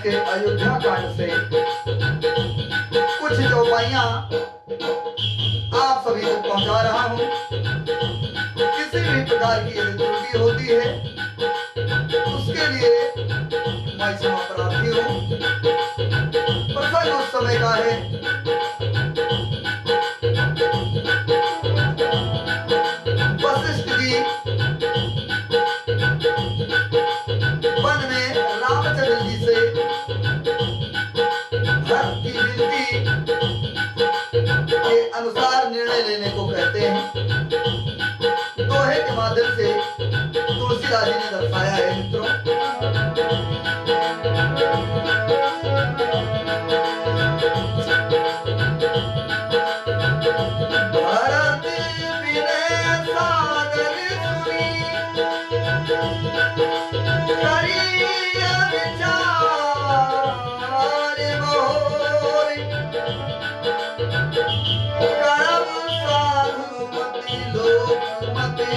के अयोध्या कांड से कुछ चौपाइयां आप सभी तक पहुंचा रहा हूं। किसी भी प्रकार की यदि त्रुटि होती है उसके लिए मैं क्षमा प्रार्थी हूं। प्रसंग उस समय का है वशिष्ठ जी वन में रामचंद्र जी से भरत की विनती के अनुसार निर्णय लेने को कहते हैं। दोहे के माध्यम से तुलसीदास जी ने दर्शाया है मित्रों। भरत विनय सागर सुनी करिया विचार मोर करम साधु मति लोक मति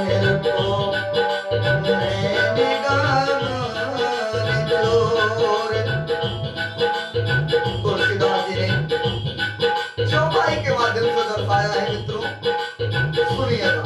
मेरे को निगम निचोर। तुलसीदास जी ने चौपाई के माध्यम से दर्शाया है मित्रों, सुनिएगा।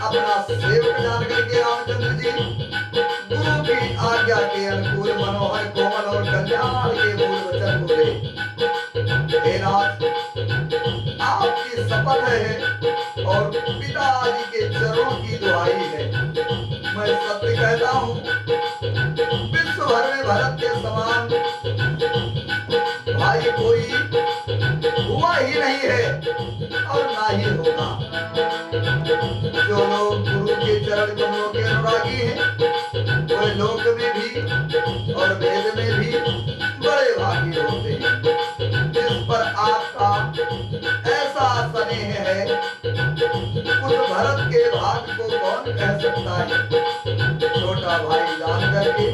अपना सेवक जान करके रामचंद्र जी गुरु की आज्ञा के अनुकूल मनोहर कोमल और कल्याण के मूल वचन बोले। और पिताजी के चरणों की दुहाई है। मैं सत्य कहता हूँ, विश्व भर में भरत के समान भाई कोई हुआ ही नहीं है और ना ही होगा। जो लोग गुरु के चरण कमलों के अनुरागी हैं, वे लोक में भी और वेद में भी बड़े भागी होते हैं। जिस पर आपका ऐसा स्नेह है, उस भरत के भाग को कौन कह सकता है। छोटा भाई जान करके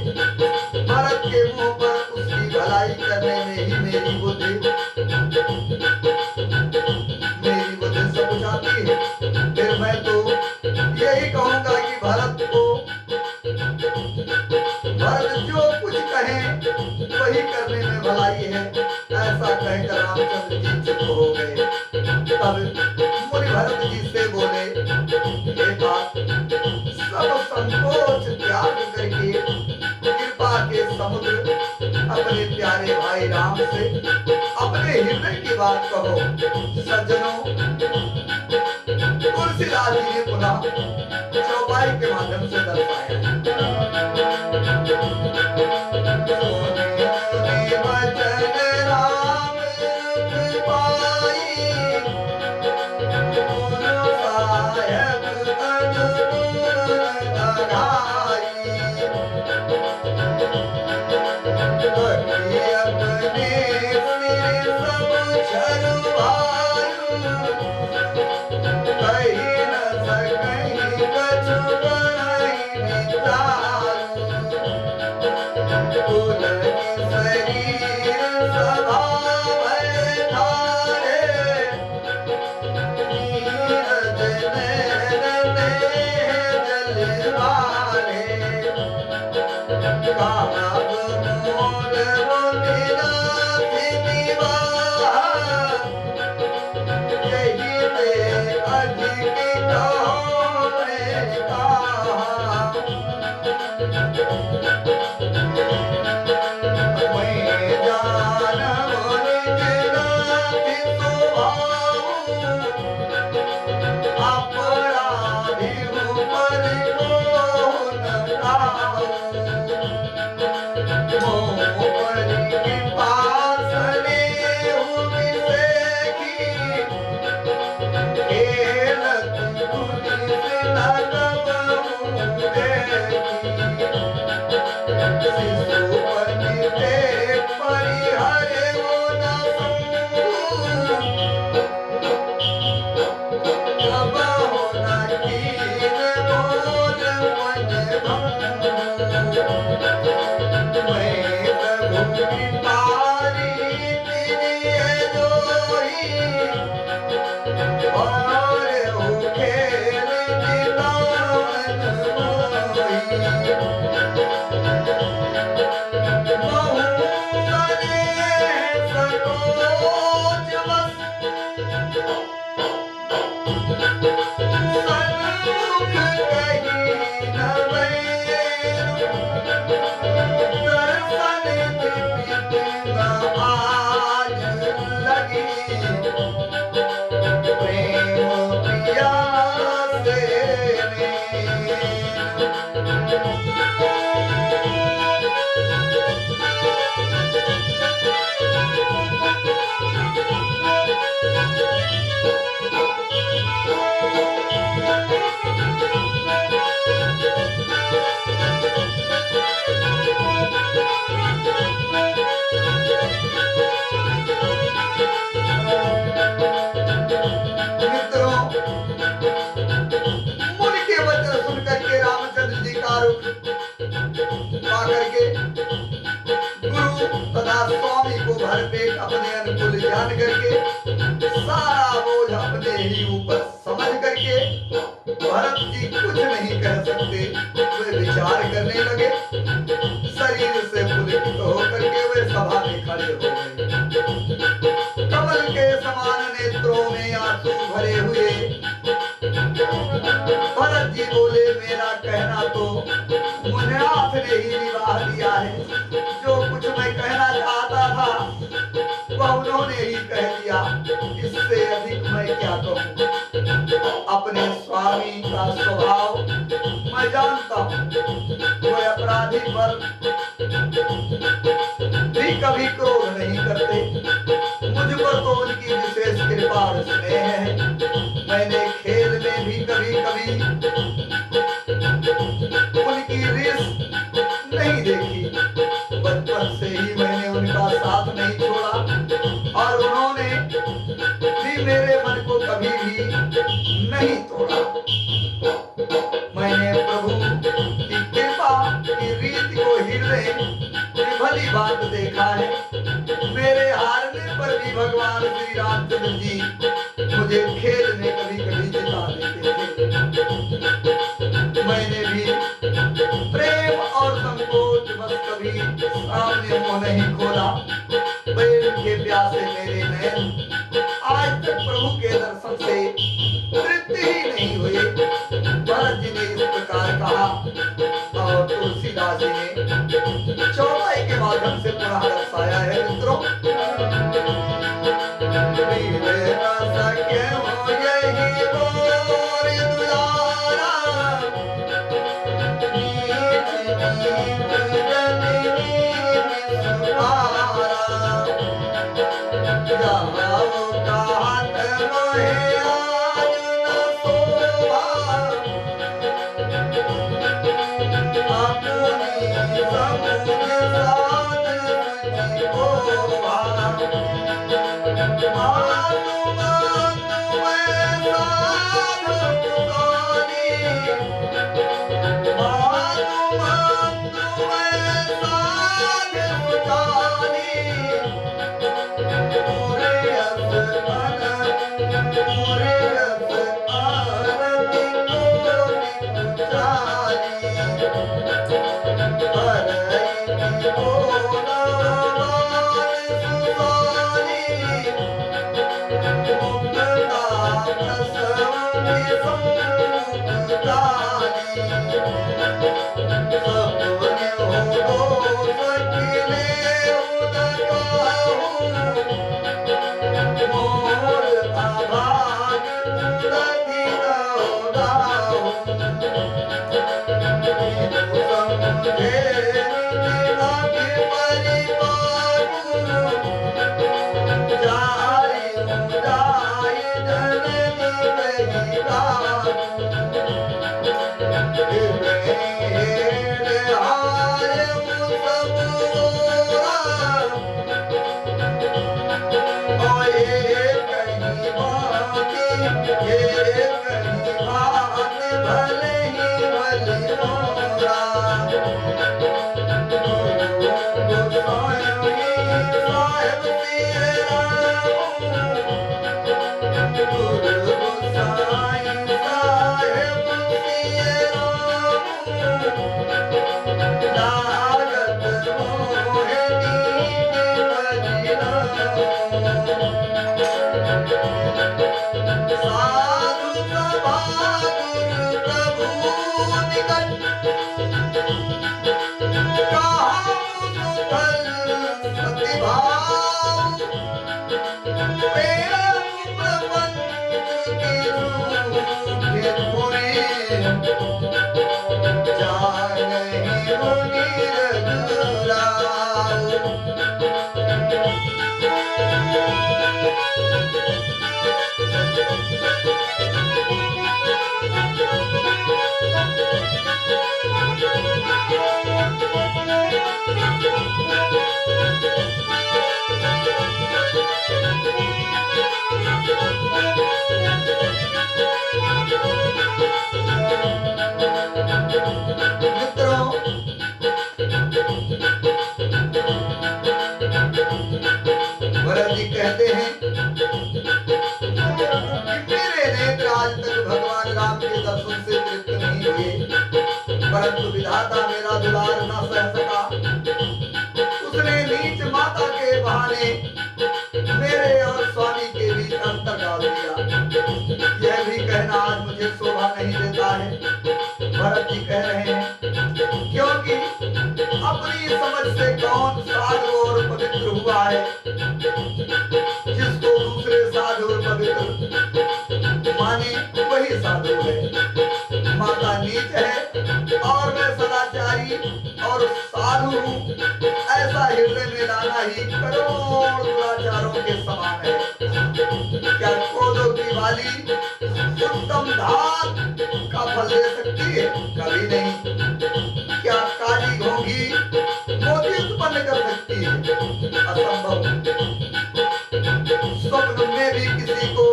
भरत के मुंह पर उसकी भलाई करने में ही मेरी बुद्धि सब कुछ आती है। फिर मैं तो यही कहूंगा कि भरत जो कुछ कहे वही करने में भलाई है। ऐसा कहकर रामचंद्र जी चुप हो गए। तब मुनि भरत जी से बोले, हे तात, सब संकोच त्याग करके कृपा के समुद्र अपने प्यारे भाई राम से अपने हृदय की बात कहो। सज्जनों, तुलसीदास जी ने पुनः चौपाई के माध्यम से दर्शाया। ध्यान करके सारा बोझ अपने ही ऊपर समझ करके भरत जी कुछ नहीं कह सकते। वे विचार करने लगे, शरीर से पुलकित होकर के वे सभा में खड़े हो गए। कमल के समान नेत्रों में आंसू भरे हुए भरत जी बोले, मेरा कहना तो मुनिनाथ ने ही निभा दिया है। जो कुछ मैं कहना चाहता था वह उन्होंने ही कह दिया, इससे अधिक मैं क्या कहूँ। अपने स्वामी का स्वभाव मैं जानता हूँ। वे अपराधी पर भी कभी क्रोध नहीं करते। मुझ पर तो उनकी विशेष कृपा और स्नेह है। मैंने खेल में भी कभी कभी उनकी रिस नहीं देखी। बचपन से ही मैंने उनका साथ नहीं छोड़ा और उन्होंने भी मेरे मन को कभी भी नहीं तोड़ा। मैंने प्रभु की कृपा की रीति को हृदय की भली बात देखा है। मेरे हारने पर भी भगवान श्री रामचंद्र जी मुझे खेल में कभी कभी जिता देते थे। मैंने भी प्रेम और संकोच बस कभी सामने मुंह नहीं खोला। प्रेम के प्यासे मेरे नयन आज तक प्रभु के दर्शन से तृप्ति ही नहीं हुए। भरत जी ने इस प्रकार कहा और तुलसीदास जी ने चौपाई के माध्यम से पुनः दर्शाया है। मित्रों, मिले न सके हो यही मोर दुलारा, नीच नीच जननी सुधारा, जाओ कात मोहे आज न शोभा, अपनी समुझ साध सुचि शोभा। मानु मानु मैं साधु पुरानी, मानु मानु मैं साधु पुरानी, पूरे अस आरती को निचारी, हरई बोला सुधारी, मुक्ता प्रसवती संमुक्तारी, सपने हो सकिले उदकाहू, मोर आभाग उदति दाऊ, समुझे निधि परिपालू, जाई जाई जननी कही गाऊ, हारे सब मोरा, और ये कहीं बाती, ये कहीं बात भले ही भले मोरा। साहेब तेरे साधु सभा गुरु प्रभु निकट, कहा सुफल सतिभाव, प्रेम प्रपंच की रूठे पूरे, जान नहीं मुनि रघुराव। मित्रों, भरत जी कहते हैं कि मेरे नेत्र आज तक भगवान राम के दर्शन से तृप्त नहीं हुए, परंतु विधाता मेरा दुलार न सह सका। उसने नीच माता के बहाने मेरे और स्वामी के बीच अंतर डाल दिया। यह भी कहना आज मुझे शोभा नहीं देता है। भरत जी कह रहे हैं क्योंकि अपनी समझ से कौन साधु और पवित्र हुआ है, जिसको दूसरे साधु और पवित्र माने वही साधु हूँ, ऐसा हृदय में लाना ही करोड़ दुराचारों के समान है। क्या कोदो की बाली उत्तम धान का फल दे सकती है? कभी नहीं। क्या काली घोंगी मोती उत्पन्न कर सकती है? असंभव। स्वप्न में भी किसी को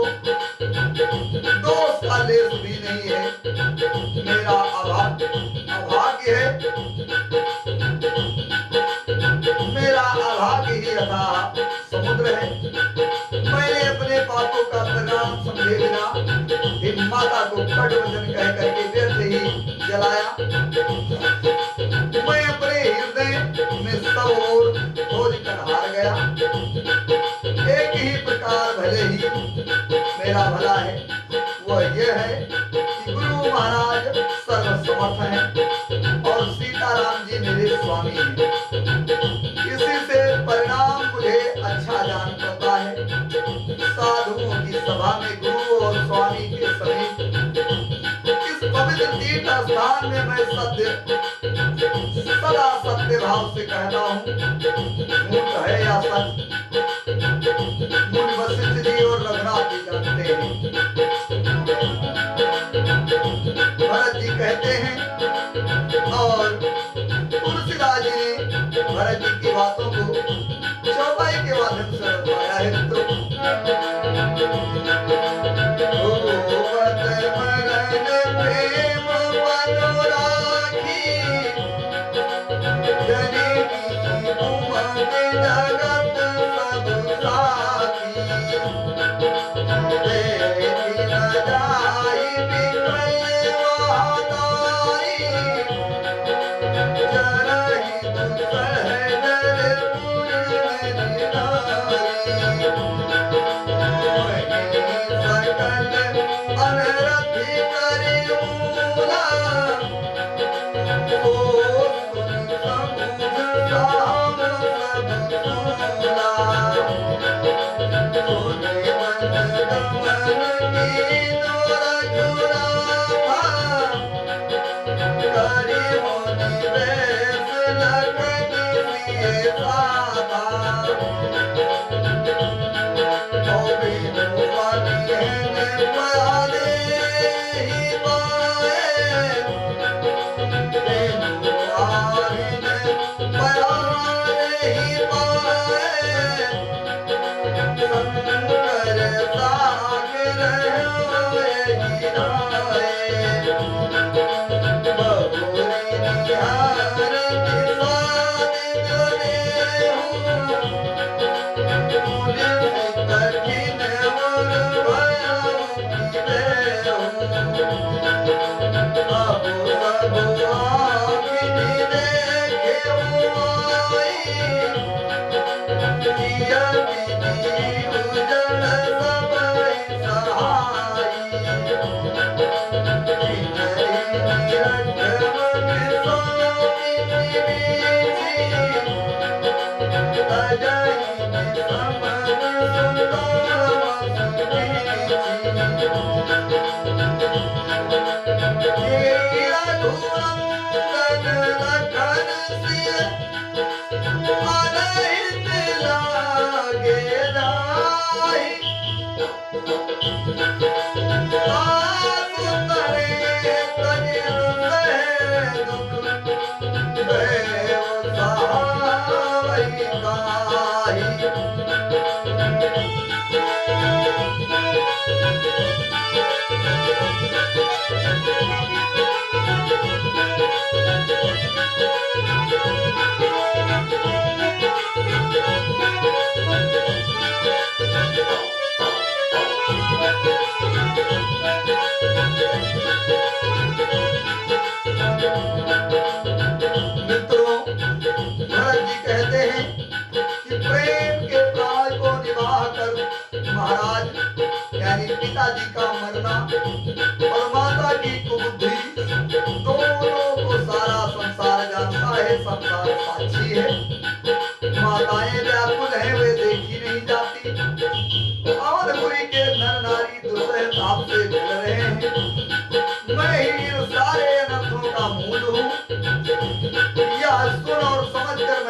दोष का लेस भी नहीं है। मेरा अभाग्य है, मेरा अभाग्य ही अथाह समुद्र है। मैंने अपने पापों का परिणाम समझे बिना हिम माता को कट वचन कह करके व्यर्थ ही जलाया। मैं अपने हृदय में सब ओर खोज कर हार गया। एक ही प्रकार भले ही मेरा भला है, वह यह है कि गुरु महाराज सर्वसमर्थ हैं और सीताराम जी मेरे स्वामी हैं। इसी से परिणाम मुझे अच्छा जान पड़ता है। साधुओं की सभा में गुरु और स्वामी के समीप इस पवित्र तीर्थ स्थान में मैं सदा सत्य भाव से कहता हूँ, झूठ है या सच मुनि वशिष्ठ जी और रघुनाथ जी जानते हैं। भरत जी कहते हैं और तुलसीदास जी ने भरत जी की बातों को चौपाई के माध्यम से बताया है। मित्रों,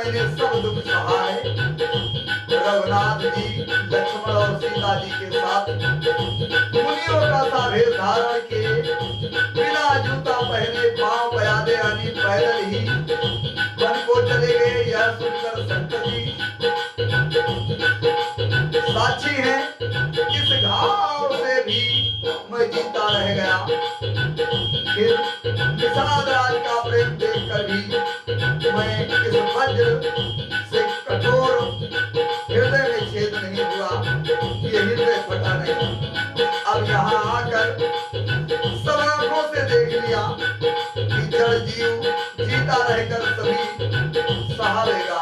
मैंने सब दुख सहा है। रघुनाथ जी लक्ष्मण और सीता जी के साथ मुनियों का सा भेष धारण किए, बिना जूता पहने पांव बयादे यानी पैदल ही वन को चले गए। यह सुनकर शंकर जी साक्षी है, इस घाव से भी मैं जीता रह गया। फिर निषाद राज का प्रेम देखकर भी मैं इस वज्र से कठोर हृदय में छेद नहीं हुआ, ये हृदय फटा नहीं। अब यहाँ आकर सब आंखों से देख लिया कि जड़ जीव जीता रहकर सभी सहारेगा।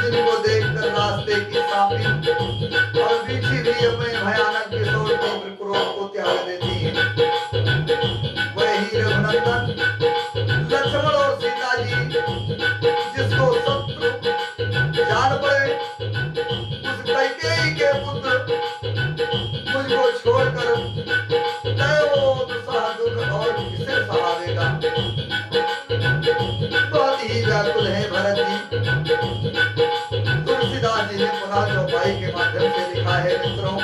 जिनको देखकर रास्ते की सापी और बीछी भी अपने भयानक किशोर तीव्र क्रोध को त्याग देती है। वही रघुनंदन लक्ष्मण और सीता जी जिसको शत्रु जान पड़े, उस कैकेयी के पुत्र मुझको छोड़कर दुख और किसे सहारेगा। बहुत ही व्याकुल है भरत जी। तुलसीदास जी ने पुनः चौपाई के माध्यम से लिखा है मित्रों,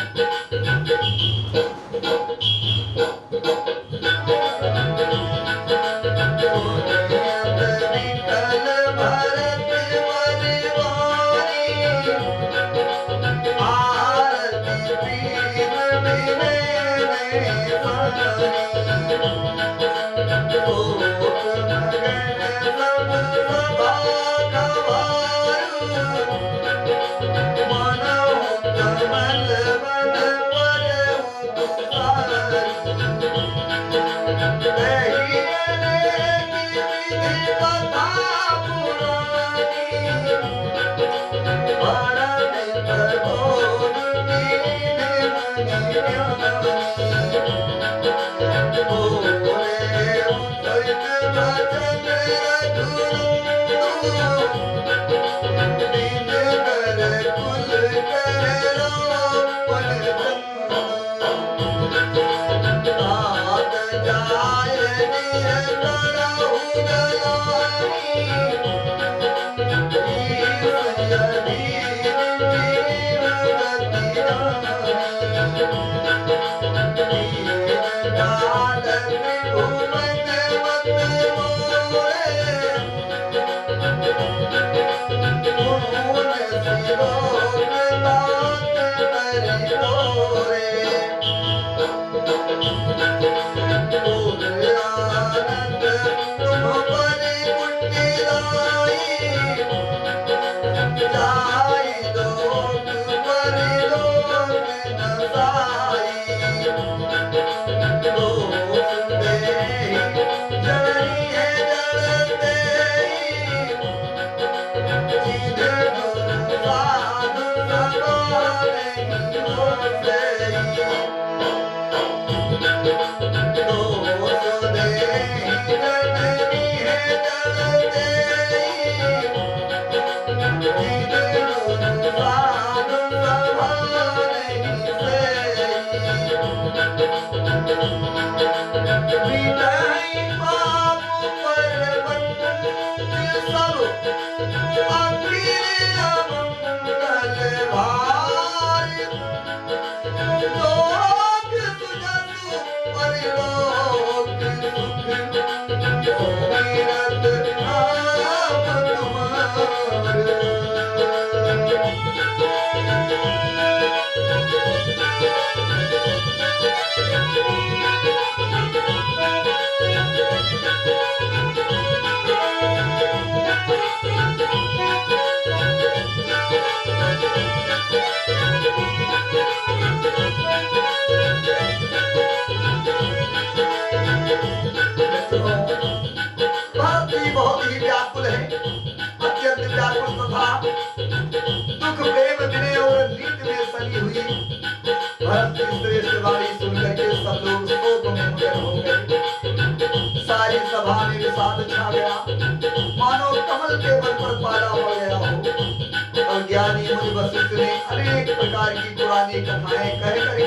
कथाएं कह करके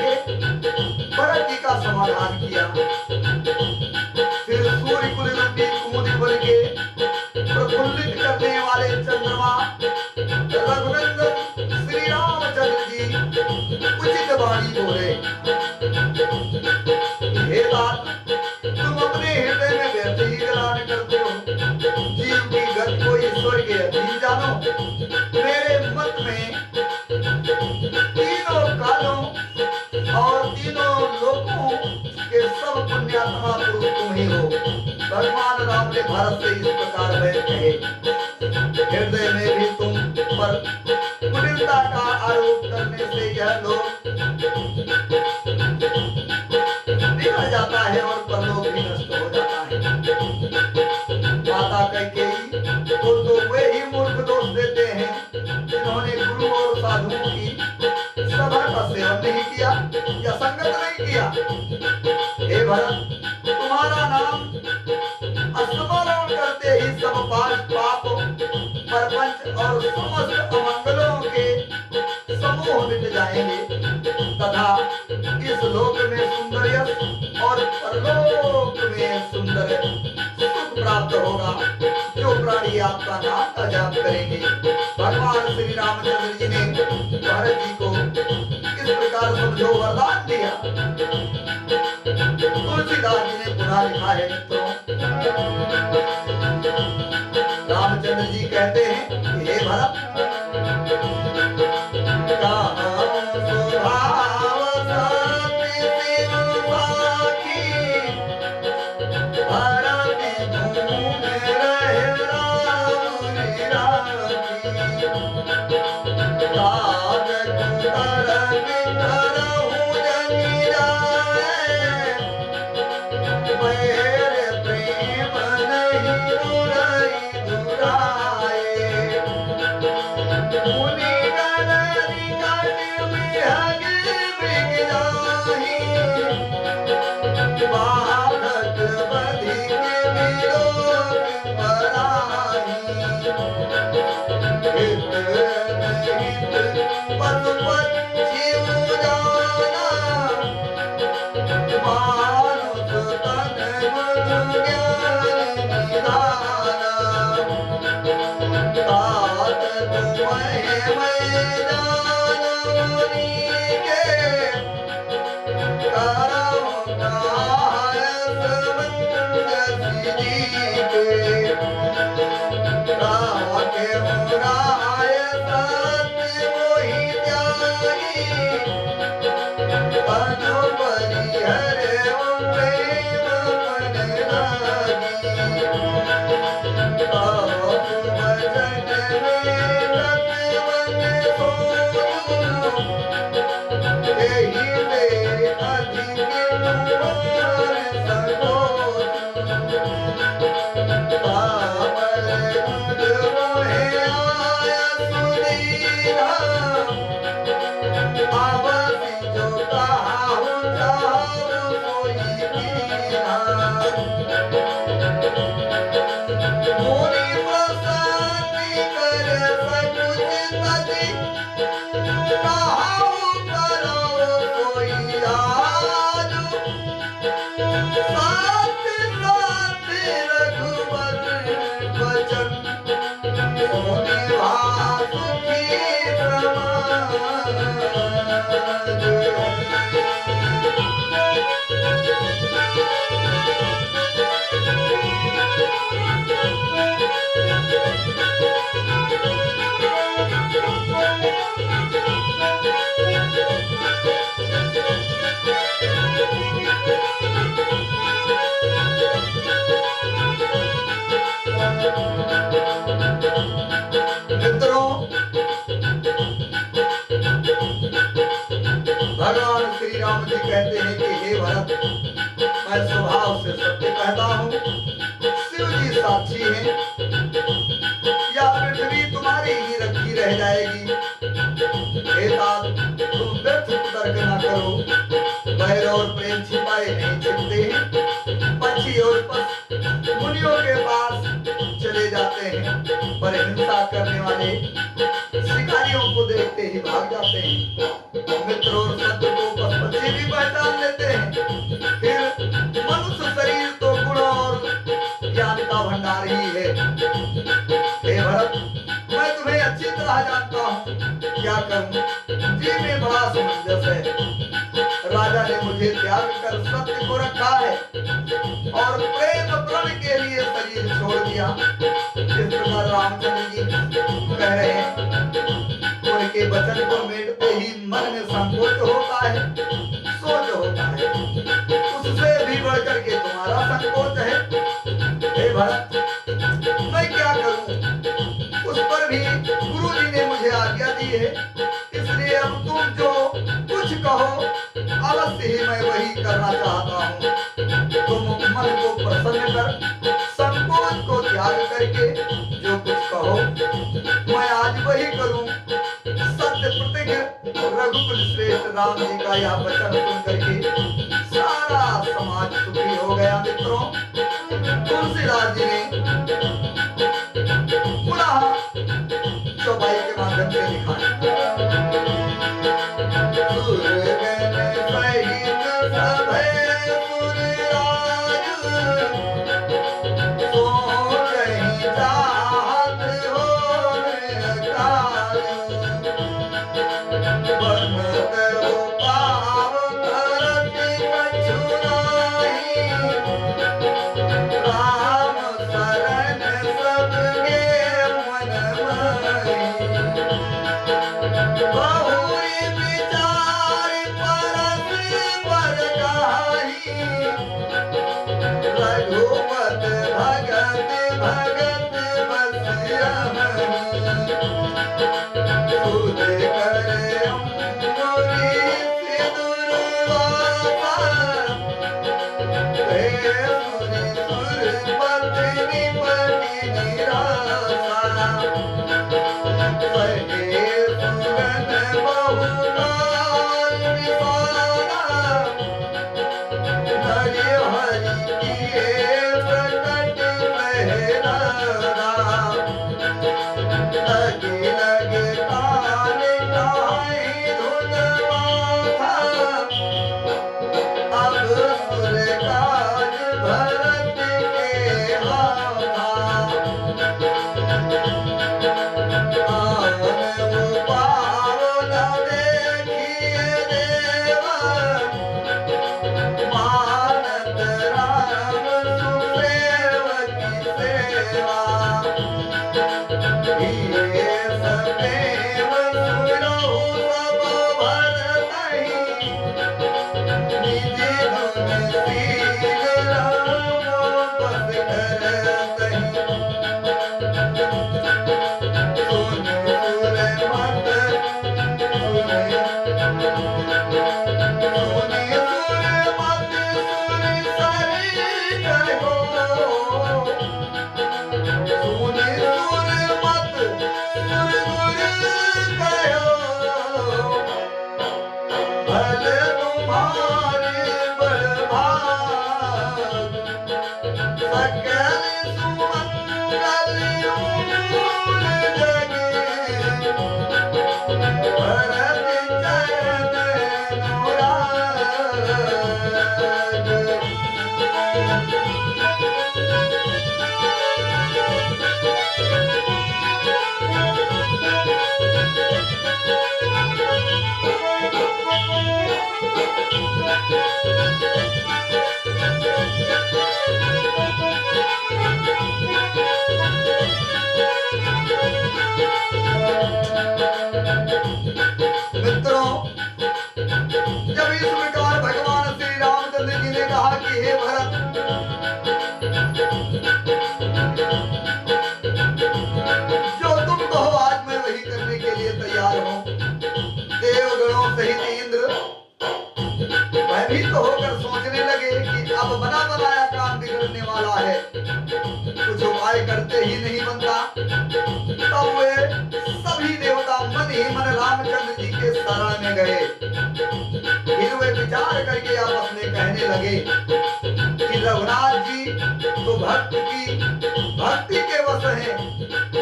भरत जी का समाधान किया। फिर सूर्य कुल रूपी कुमुद बन के प्रफुल्लित करने वाले चंद्रमा मेरे मत में तीनों कालों और तीनों लोकों के सब पुण्यात्मा पुरुष तुम ही हो। भगवान राम ने भारत से इस प्रकार वह कहे। हृदय में भी तुम पर कुटिलता का आरोप करने से यह लोग बिगड़ जाता है और परलोक भी नष्ट हो जाता है। माता कैकेयी को तो वे ही मूर्ख दोष देते हैं जिन्होंने गुरु और साधुओं की सभा का सेवन नहीं किया या संगत नहीं किया। हे भरत, तुम्हारा नाम स्मरण करते ही सब पाप प्रपंच और समस्त अमंगलों के समूह मिट जाएंगे तथा इस लोक में सुंदर यश और परलोक में सुंदर सुख प्राप्त होगा। जो प्राणी आपका नाम का जाप करेंगे। भगवान श्री रामचंद्र जी ने भरत जी को इस प्रकार समझो वरदान दिया। तुलसीदास जी ने पुनः लिखा है मित्रों, रामचंद्र जी कहते हैं कि हे भरत, भगवान श्री राम जी कहते हैं कि हे भरत, मैं स्वभाव से सत्य कहता हूँ, शिव जी साक्षी हैं, या पृथ्वी तुम्हारी ही रखी रह जाएगी। हे तात, तुम व्यर्थ तर्क न करो, बैर और प्रेम छिपाए नहीं छिपते हैं। पक्षी और पशु मुनियों के पास चले जाते हैं, पर हिंसा करने वाले शिकारियों को देखते ही भाग जाते हैं। मित्र और शत्रु को पक्षी भी पहचान लेते हैं। फिर मनुष्य शरीर तो गुण और ज्ञान का भंडार ही है। हे भरत, मैं तुम्हें अच्छी तरह जानता हूँ, क्या करूँ? जी में बड़ा समंजस है। राजा ने मुझे त्याग कर सत्य को रखा है और प्रेम प्रण के लिए शरीर छोड़ दिया। इस प्रकार रामचंद्र जी कह रहे हैं। उनके वचन को मेटते ही मन में संकोच होता है, सोच होता है, उससे भी बढ़कर के तुम्हारा संकोच है। हे भरत, मैं क्या करूं? उस पर भी गुरु जी ने मुझे आज्ञा दी है, इसलिए अब तुम जो कुछ कहो अवश्य ही मैं वही करना चाहता हूँ। तुम मन को प्रसन्न कर, संकोच को त्याग करके जो कुछ कहो मैं आज वही करूं। सत्य प्रतिज्ञ रघुकुल श्रेष्ठ राम जी का यह वचन सुन करके सारा समाज सुखी हो गया। मित्रों, तुलसीदास जी ने पुनः चौपाई के माध्यम से लिखा है। सुरगण सहित सभै सुरराज, सोचहि चाहत होन अकाल। बनत उपाव करत कछु नाहि, राम शरण सबके मन माहि। बहुरी विचार परस पर गाहि, रघुपत भगत भगत बस रमहि। सुध कर अम्बुरी दुर्वासा, हे सुर सुरपति निपति निरासा। सहे सुगन बहुकाल विसारा, हरि हरि किए प्रकट पहरारा। लगे लगे कान काहि धुन माथा, अब सुर काज भरत के हाथा। आन उपाव न देखिए देवा, मानत राम सुसेवकी सेवा। हिये सदैव सुनहु सब भरतहि, निज धुन शील राम बस करतहि। सुन सुर मत सुने, सुनि सुर मत सुर सरि कहो। सुनि सुर मत सुर गुर कहो, भले तुम्हारे बड़ भाग। सकल सुमंगल मूल जगे, भरत चरण अनुराग। मित्रों, जब इस प्रकार भगवान श्री रामचंद्र जी ने कहा कि हे भरत, जो तुम कहो आज मैं वही करने के लिए तैयार हूं। देवगणों सहित इंद्र भयभीत होकर सोचने लगे कि अब बना बनाया काम बिगड़ने वाला है, कुछ उपाय करते ही नहीं बनता। तब वे सभी देवता मन ही मन रामचंद्र जी के शरण में गए। फिर वे विचार करके आपस में कहने लगे कि रघुनाथ जी तो भक्ति के वश हैं।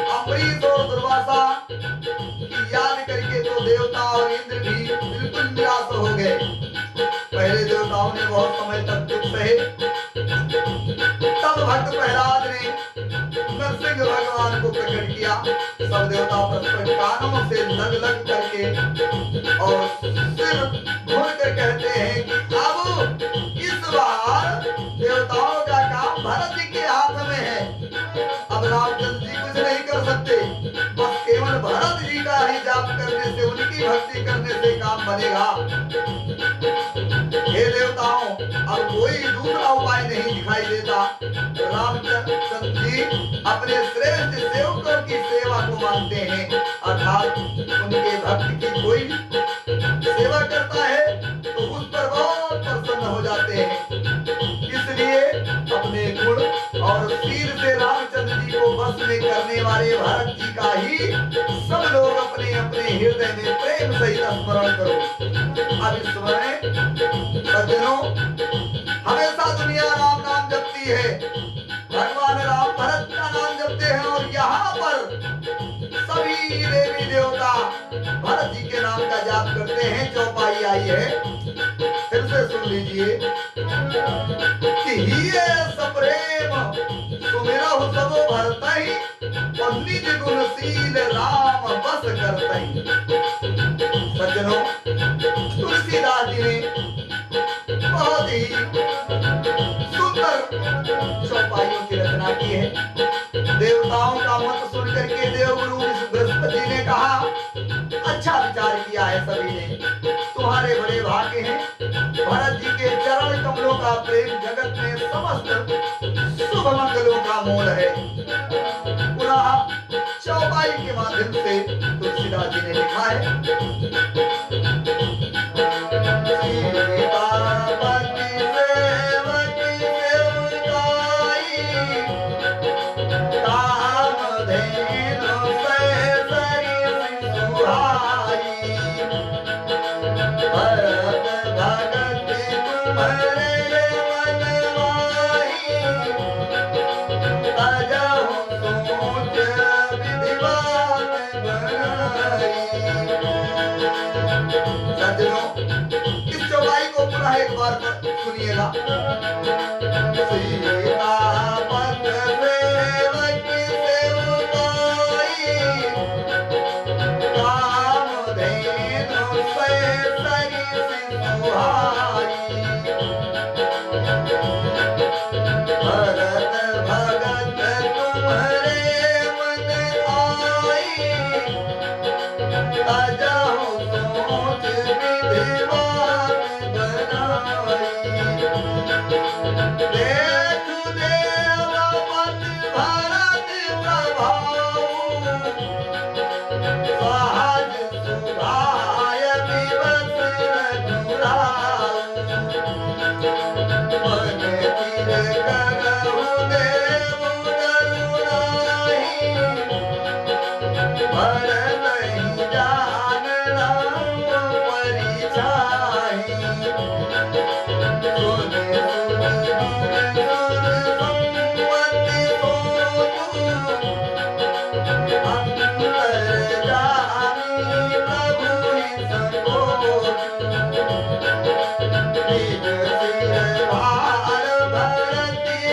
अम्बरीश और दुर्वासा की याद करके तो देवता और इंद्र भी बिल्कुल निराश हो गए। पहले देवताओं ने बहुत समय तक दुख सहे, तब भक्त प्रहलाद ने नरसिंह भगवान को प्रकट किया। सब देवता परस्पर कानों से लग करके और सिर घूर कर कहते हैं कि अब इस बार देवताओं का काम भरत जी के हाथ में है। अब रामचंद्र जी कुछ नहीं कर सकते, बस केवल का ही जाप करने से, उनकी भक्ति करने से काम बनेगा। हे देवताओं, अब कोई दूसरा उपाय नहीं दिखाई देता। रामचंद्र जी अपने श्रेष्ठ सेवकों की सेवा को मानते हैं, अर्थात उनके भक्त की कोई सेवा करता है तो उस पर बहुत प्रसन्न हो जाते हैं। इसलिए अपने गुण और शील से रामचंद्र जी को वश में करने वाले भरत जी का ही सब लोग अपने अपने हृदय में प्रेम सहित स्मरण करो। अब इस समय सज्जनों, हमेशा दुनिया राम नाम जपती है, भगवान राम भरत का नाम जपते हैं, और यहाँ पर सभी देवी देवता भरत जी के नाम का जाप करते हैं। चौपाई आई है, फिर से सुन लीजिए कि हिये सप्रेम सुमिरहु सबो भरतहि, और निज गुणशील राम बस करतहि। सज्जनों, तुलसीदास जी ने बहुत ही सुंदर चौपाइयों की रचना की है। देवताओं का मत सुन करके देवगुरु बृहस्पति जी ने कहा, अच्छा विचार किया है सभी ने, तुम्हारे बड़े भाग्य हैं। भरत जी के चरण कमलों का प्रेम जगत में समस्त शुभ मंगलों का मूल है। पुनः चौपाई के माध्यम से तुलसीदास जी ने लिखा है, एक बार सुनिएगा। सीतापत सेवक सेवकाई, कामधेनु सरी सुहाई, भरत भगत तुम्हारे मन आई, अजहु सोच विधिवान देख देवपत भरत प्रभाऊ, सहज सुभाय विवश रघुराऊ, मन चिर करहु देव करुणाई, भरत जान राम परिछाई। भार भरत जी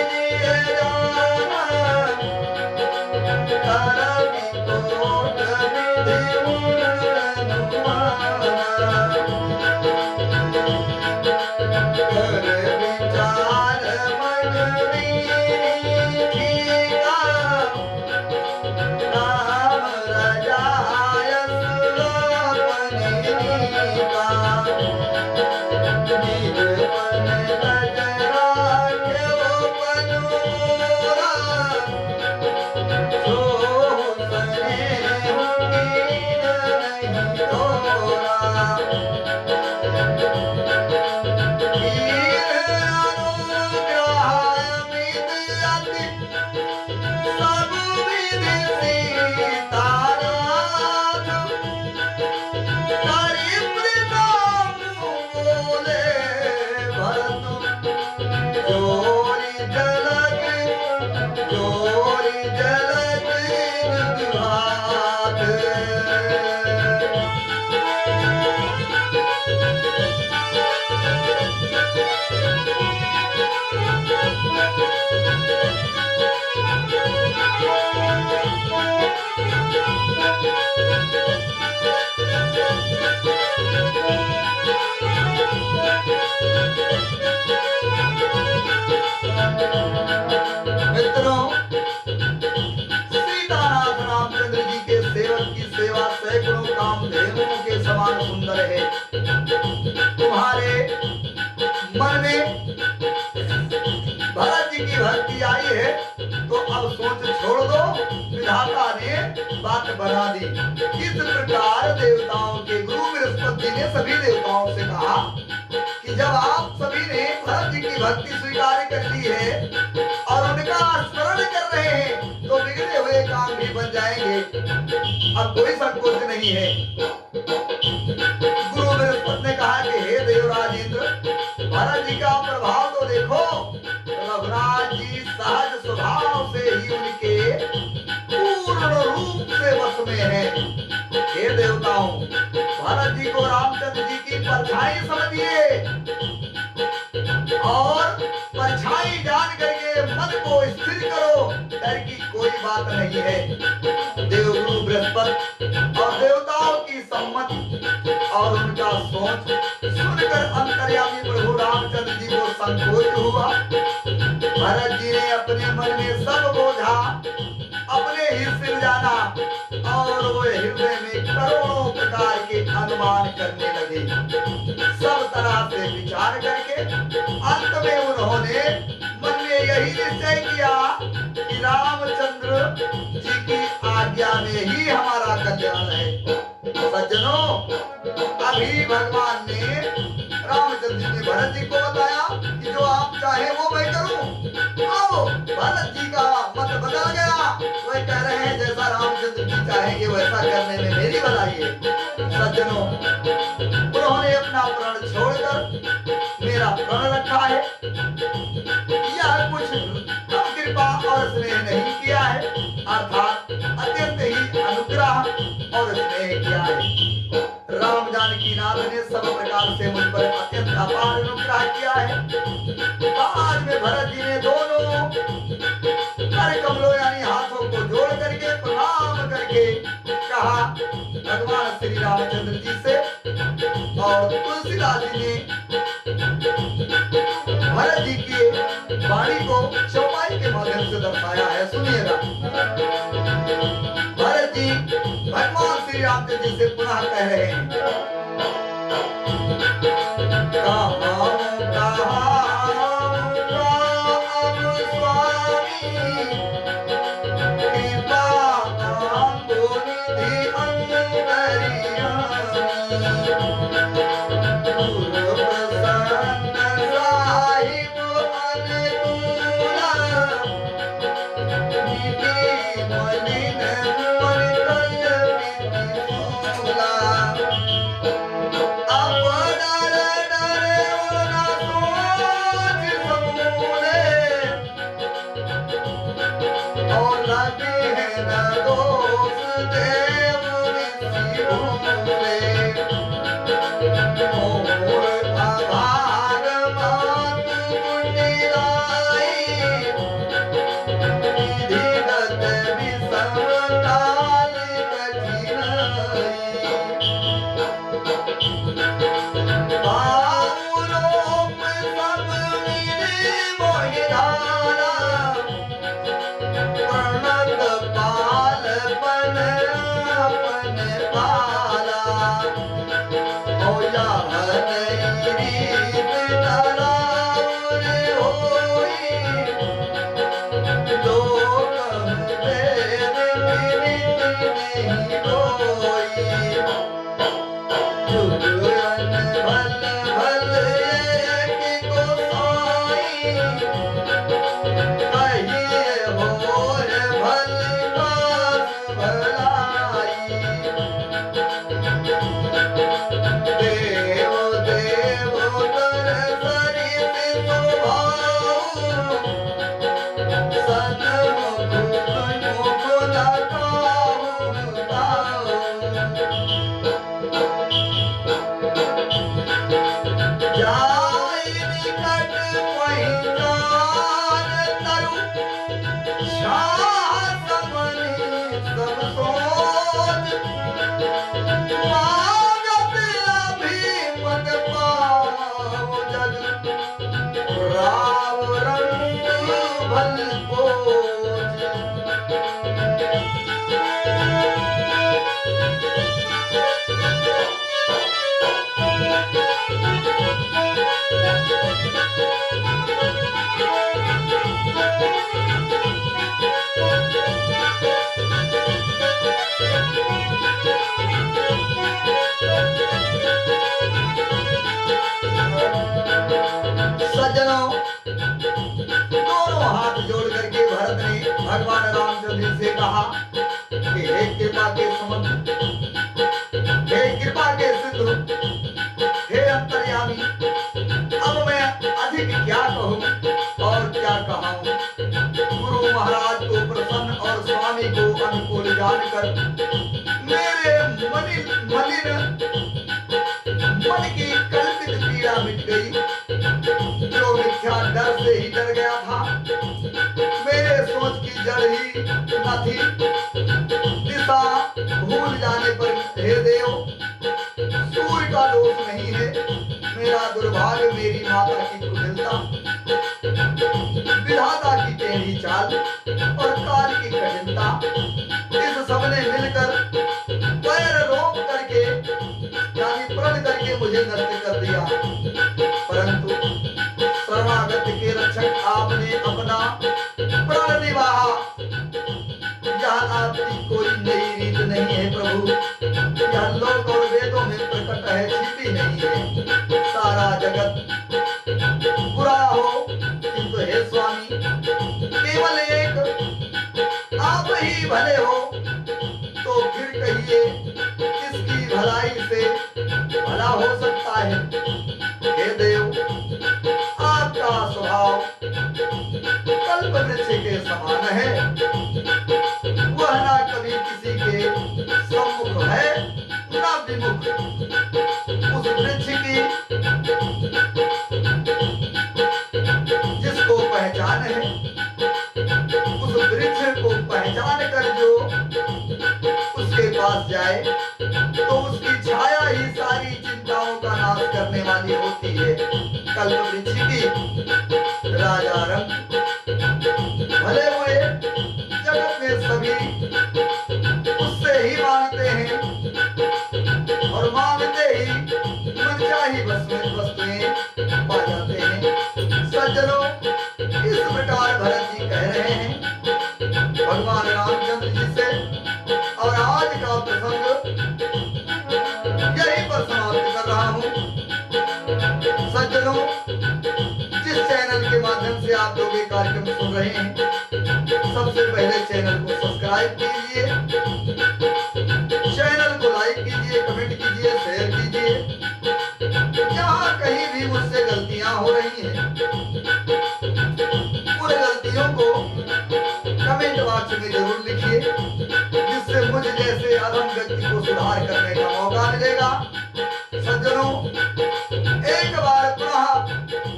सैकड़ों कामधेनुओं के समान सुंदर है। तुम्हारे मन में भरत जी की भक्ति आई है तो अब सोच छोड़ दो। विधाता ने बात बना दी। इस प्रकार देवताओं के गुरु बृहस्पति ने सभी देवताओं से कहा कि जब आप सभी ने भरत जी की भक्ति स्वीकार कर ली है और उनका स्मरण कर रहे हैं तो बिगड़े हुए काम भी बन जाएंगे। अब कोई संकोच नहीं है। गुरु बृहस्पति ने कहा कि हे देवराज इंद्र, भरत जी का प्रभाव तो देखो। रघुनाथ जी सहज स्वभाव से ही उनके पूर्ण रूप से वश में है। हे देवताओं, भरत जी को रामचंद्र जी की परछाई समझिए और परछाई जान करके मन को स्थिर करो। डर की कोई बात नहीं है। देवगुरु बृहस्पति और देवताओं की सम्मति और उनका सोच सुनकर अंतर्यामी प्रभु रामचंद्र जी को संकोच हुआ। भरत जी ने अपने मन में सब बोझा अपने ही सिर जाना और वो हृदय में करोड़ों प्रकार के अनुमान करने लगे। सब तरह से विचार करके अंत में उन्होंने मन में यही निश्चय किया कि रामचंद्र जी की आज्ञा में ही हमारा कल्याण है। सज्जनों, अभी भगवान ने रामचंद्र जी ने भरत जी को बताया कि जो आप चाहे वो मैं करूं। आओ, भरत जी का मत बदल गया। वह कह रहे हैं जैसा रामचंद्र जी चाहेंगे वैसा करने में मेरी भलाई है। सज्जनों, उन्होंने अपना प्रण छोड़कर मेरा प्रण रखा है। यह कुछ कम कृपा और स्नेह नहीं किया है, अर्थात अत्यंत ही अनुग्रह और स्नेह किया है। राम जानकी नाथ ने सब प्रकार से मुझ पर अत्यंत अपार अनुग्रह किया है। आज में भरत जी ने दोनों कर कमलों यानी हाथों को जोड़ करके प्रणाम करके कहा भगवान श्री रामचंद्र जी से। और तुलसीदास जी ने भरत जी की वाणी को चौपाई के माध्यम से दर्शाया है। सुनिएगा। भरत जी भगवान श्री रामचंद्र जी से पुनः कह रहे हैं, जी से कहा कि हे कृपा के समुद्र, हे कृपा के सिंधु, हे अंतर्यामी, अब मैं अधिक क्या कहूँ और क्या कहूँ। गुरु महाराज को प्रसन्न और स्वामी को अनुकूल जानकर मेरे मलिन मन की कल्पित पीड़ा मिट गई। जो मिथ्या डर से ही डर गया था, मेरे सोच की जड़ ही न थी। दिशा भूल जाने पर हे देव, सूर्य का दोष नहीं है, मेरा दुर्भाग्य, मेरी माता की कुटिलता, विधाता की टेढ़ी चाल और काल की कठिनता, इस सबने मिलकर पैर रोक करके यानी प्रण करके मुझे नष्ट कर दिया। परंतु शरणागत के रक्षक आपने अपना प्रण निभाया। यह आपकी कोई नई रीत नहीं है प्रभु, यह लोक और वेदों में प्रकट है, छिपी नहीं है। सारा जगत बुरा हो किंतु हे स्वामी, केवल एक आप ही भले हो, तो फिर कहिए किसकी भलाई से भला हो सकता है। हे देव, आपका स्वभाव कल्प वृक्ष के समान है, वह ना कभी किसी के सम्मुख है ना विमुख। उस वृक्ष की जिसको पहचान है, उस वृक्ष को पहचान कर जो उसके पास जाए, तो उसकी छाया ही सारी चिंताओं का नाश करने वाली होती है। कल्प वृक्ष की राजा रंग भले हुए जगत में सभी उससे ही मांगते हैं, और मांगते ही मनचाही वस्तुएं पा जाते हैं। सज्जनों, इस प्रकार भरत जी कह रहे हैं भगवान रामचंद्र जी से, और आज का प्रसंग यहीं पर समाप्त कर रहा हूँ। सज्जनों, जिस चैनल के माध्यम से आप लोग ये कार्यक्रम सुन रहे हैं, सबसे पहले चैनल को सब्सक्राइब कीजिए, चैनल को लाइक कीजिए, कमेंट कीजिए, शेयर कीजिए। जहाँ कहीं भी मुझसे गलतियां हो रही हैं, उन गलतियों को कमेंट बॉक्स में जरूर लिखिए, जिससे मुझ जैसे अधम व्यक्ति को सुधार करने का मौका मिलेगा। सज्जनों, एक बार पुनः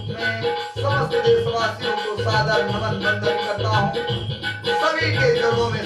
मैं समस्त देशवासियों को सादर नमन वंदन करता हूँ। सभी के चरणों में